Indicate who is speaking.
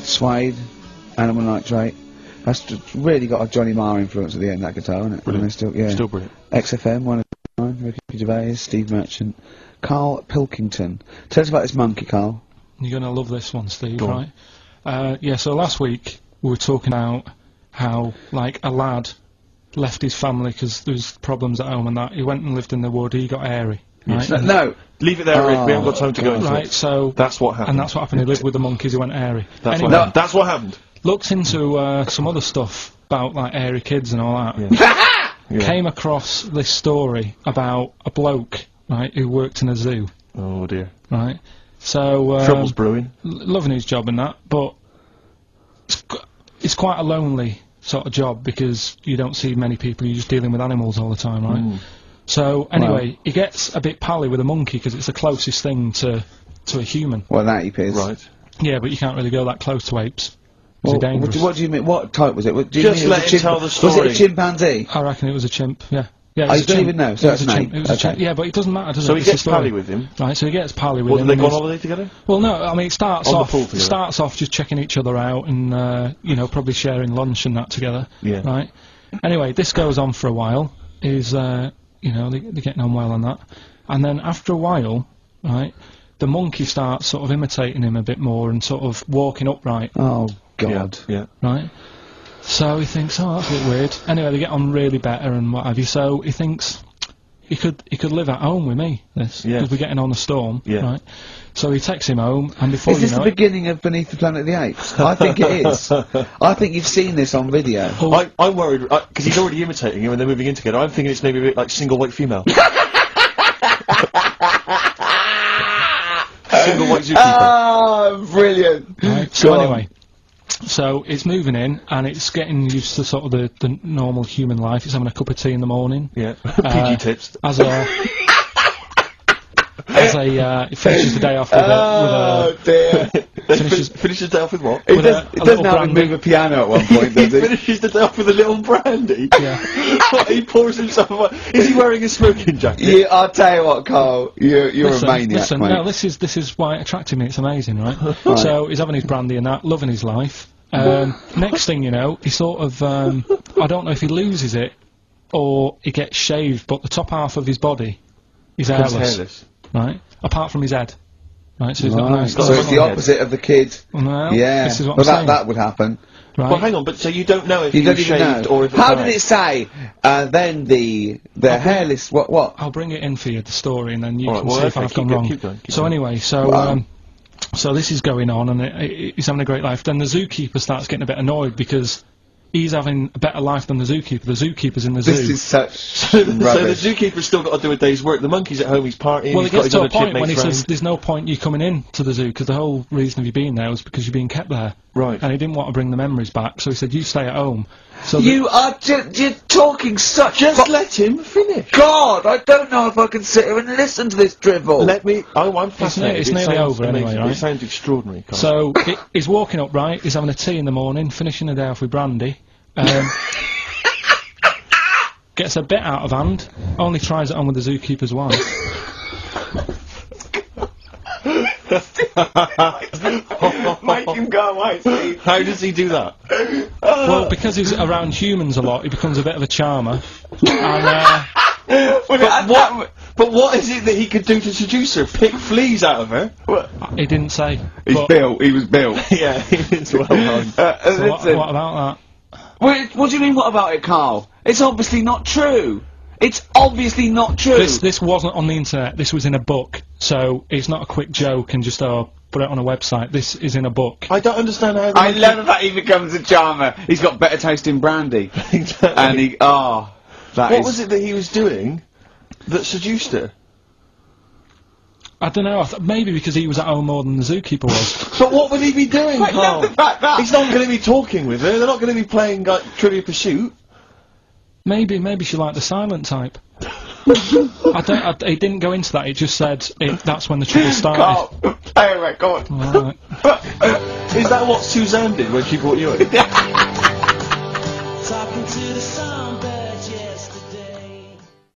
Speaker 1: Suede, Animal Nitrate. That's really got a Johnny Marr influence at the end, that guitar, isn't it?
Speaker 2: Brilliant.
Speaker 1: Still
Speaker 2: brilliant.
Speaker 1: XFM, 109, Ricky Gervais, Steve Merchant. Carl Pilkington. Tell us about this monkey, Carl.
Speaker 3: You're going to love this one, Steve, right? Yeah, so last week we were talking about how, like, a lad left his family because there was problems at home and that. He went and lived in the wood, he got airy. Right?
Speaker 1: Yes. No!
Speaker 2: Leave it there, Rick. We haven't got time to go into
Speaker 3: Right,
Speaker 2: it.
Speaker 3: So...
Speaker 2: That's what happened.
Speaker 3: And that's what happened. He lived with the monkeys, he went airy.
Speaker 2: That's
Speaker 3: anyway,
Speaker 2: what happened. That's what happened.
Speaker 3: Looked into some other stuff about, like, airy kids and all that.
Speaker 2: Yeah.
Speaker 3: Came across this story about a bloke, right, who worked in a zoo.
Speaker 2: Oh, dear.
Speaker 3: Right? So...
Speaker 2: Trouble's brewing.
Speaker 3: Loving his job and that, but it's quite a lonely sort of job because you don't see many people, you're just dealing with animals all the time, right? So, anyway, he gets a bit pally with a monkey because it's the closest thing to a human.
Speaker 1: Well, that ape is.
Speaker 2: Right.
Speaker 3: Yeah, but you can't really go that close to apes.
Speaker 1: Well,
Speaker 3: They're dangerous.
Speaker 1: what do you mean? What type was it? Do you
Speaker 2: Just
Speaker 1: mean
Speaker 2: let him tell the story.
Speaker 1: Was it a chimpanzee?
Speaker 3: I reckon it was a chimp, yeah. Yeah,
Speaker 1: Oh, you don't even know, so that's an ape.
Speaker 3: It was a chimp. Yeah, but it doesn't matter, does it?
Speaker 2: So he
Speaker 3: It's a
Speaker 2: gets
Speaker 3: story.
Speaker 2: pally with him.
Speaker 3: Right, so he gets pally with
Speaker 2: What,
Speaker 3: him.
Speaker 2: did they go on
Speaker 3: and
Speaker 2: holiday together?
Speaker 3: well, no, I mean, it starts
Speaker 2: On the
Speaker 3: off
Speaker 2: pool together.
Speaker 3: just checking each other out and, you know, probably sharing lunch and that together.
Speaker 2: Yeah.
Speaker 3: Right? Anyway, this goes on for a while. You know, they're getting on well on that. And then after a while, right, the monkey starts sort of imitating him a bit more and sort of walking upright.
Speaker 1: Oh, God.
Speaker 2: Yeah.
Speaker 3: Right? So he thinks, oh, that's a bit weird. Anyway, they get on really better and what have you. So he thinks he could live at home with me, this,
Speaker 2: Yeah.
Speaker 3: because we're getting on a storm.
Speaker 2: Yeah.
Speaker 3: Right? So he takes him home, and before
Speaker 1: Is
Speaker 3: you
Speaker 1: this
Speaker 3: know
Speaker 1: the
Speaker 3: it,
Speaker 1: beginning of Beneath the Planet of the Apes? I think it is. I think you've seen this on video.
Speaker 2: I'm worried, because he's already imitating him and they're moving in together. I'm thinking it's maybe a bit like Single White Female. Single White Zookeeper.
Speaker 1: Oh, brilliant.
Speaker 3: Right, so anyway, so it's moving in, and it's getting used to sort of the normal human life. It's having a cup of tea in the morning.
Speaker 2: Yeah. PG tips.
Speaker 3: He finishes the day off with
Speaker 1: Oh, dear.
Speaker 2: Finishes the day off with what?
Speaker 1: It
Speaker 3: with
Speaker 1: doesn't have him move a piano at one point,
Speaker 2: He
Speaker 1: does he?
Speaker 2: finishes the day off with a little brandy.
Speaker 3: Yeah.
Speaker 2: What, he pours himself a... Is he wearing a smoking jacket?
Speaker 1: Yeah, I'll tell you what, Carl. You're
Speaker 3: Listen,
Speaker 1: a maniac,
Speaker 3: listen,
Speaker 1: mate.
Speaker 3: no, this is why it attracted me. It's amazing, right? So he's having his brandy and that, loving his life. Next thing you know, he sort of, I don't know if he loses it or he gets shaved, but the top half of his body is hairless. Right? Apart from his head. Right, so he's got a nice...
Speaker 1: So it's the opposite of the kid.
Speaker 3: Well,
Speaker 1: Yeah.
Speaker 3: this is what
Speaker 1: Well,
Speaker 3: I'm saying.
Speaker 1: that would happen.
Speaker 3: Right?
Speaker 2: Well, hang on, but so you don't know if
Speaker 1: You
Speaker 2: he
Speaker 1: don't
Speaker 2: was
Speaker 1: even
Speaker 2: shaved
Speaker 1: know.
Speaker 2: or if it
Speaker 1: How
Speaker 2: died?
Speaker 1: did it say? Then the hairless. What?
Speaker 3: I'll bring it in for you, the story, and then you
Speaker 2: Alright,
Speaker 3: can
Speaker 2: well,
Speaker 3: see if
Speaker 2: okay,
Speaker 3: I've gone wrong.
Speaker 2: keep going.
Speaker 3: So anyway, so
Speaker 1: Wow.
Speaker 3: so this is going on, and he's having a great life. Then the zookeeper starts getting a bit annoyed because he's having a better life than the zookeeper. The zookeeper's in the zoo.
Speaker 1: This is such
Speaker 2: So the
Speaker 1: rubbish.
Speaker 2: zookeeper's still got to do a day's work. The monkey's at home, he's partying,
Speaker 3: well,
Speaker 2: he's
Speaker 3: it
Speaker 2: got
Speaker 3: gets
Speaker 2: his
Speaker 3: to a
Speaker 2: other
Speaker 3: point when he
Speaker 2: chipmates
Speaker 3: says
Speaker 2: round.
Speaker 3: there's no point you coming in to the zoo because the whole reason of you being there was because you're being kept there.
Speaker 2: Right.
Speaker 3: And he didn't want to bring the memories back, so he said, you stay at home. So
Speaker 1: You are you're talking such.
Speaker 2: Just let him finish.
Speaker 1: God, I don't know if I can sit here and listen to this drivel.
Speaker 2: Let me... Oh, I'm fascinated.
Speaker 3: it's
Speaker 2: It
Speaker 3: nearly
Speaker 2: sounds
Speaker 3: over anyway,
Speaker 2: amazing.
Speaker 3: right?
Speaker 2: It sounds extraordinary, Carl.
Speaker 3: So he's walking upright, he's having a tea in the morning, finishing the day off with brandy. Gets a bit out of hand, only tries it on with the zookeeper's wife.
Speaker 1: Make him go away, Steve.
Speaker 2: How does he do that?
Speaker 3: Well, because he's around humans a lot, he becomes a bit of a charmer. And,
Speaker 2: But what is it that he could do to seduce her? Pick fleas out of her?
Speaker 3: he didn't say.
Speaker 1: He's
Speaker 3: but-
Speaker 1: built. He was built.
Speaker 2: Yeah, it's well done.
Speaker 3: So
Speaker 1: Listen.
Speaker 3: what about
Speaker 1: Wait, what do you mean? What about it, Carl? It's obviously not true. It's obviously not true.
Speaker 3: that? This wasn't on the internet, this was in a book, so it's not a quick joke and just, put it on a website. This is in a book.
Speaker 2: I don't understand how...
Speaker 1: I love that he becomes a charmer. He's got better taste in brandy.
Speaker 2: Exactly.
Speaker 1: And he, that
Speaker 2: What
Speaker 1: is-
Speaker 2: was it that he was doing that seduced her?
Speaker 3: I don't know, maybe because he was at home more than the zookeeper was.
Speaker 2: But what would he be doing,
Speaker 1: I love the fact that-
Speaker 2: He's not going to be talking with her. They're not going to be playing, like, Trivia Pursuit.
Speaker 3: Maybe she liked the silent type. It didn't go into that, it just said that's when the trouble started.
Speaker 1: Carl, play a record.
Speaker 3: Alright.
Speaker 2: Is that what Suzanne did when she brought you in?